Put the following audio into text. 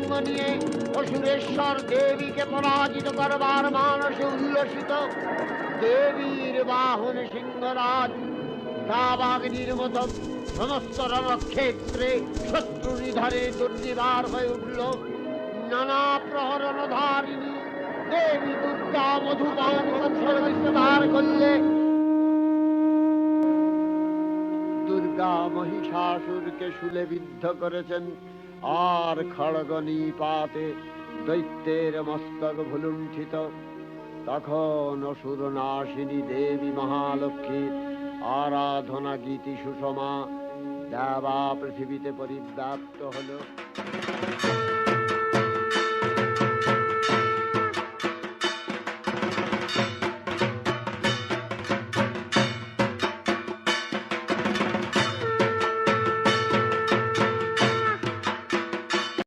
সঙ্গ নিয়ে অসুরেশ্বর দেবীকে পরাজিত করবার মানসে উল্লসিত। দেবীর বাহন সিংহরাজ দাবাগ্নির মতো সমস্ত রণক্ষেত্রে শত্রু নিধনে দুর্নিবার হয়ে উঠল। নানা প্রহরণধারিণী দেবী দুর্গা মধুপান বিস্তার করলে। দুর্গা মহিষাসুরকে শূলে বিদ্ধ করেছেন, আর খড়গ নিপাতে দৈত্যের মস্তক ভুলুণ্ঠিত। তখন অসুর নাশিনী দেবী মহালক্ষ্মীর আরাধনা গীতি সুষমা দেবা পৃথিবীতে পরিব্যাপ্ত হল।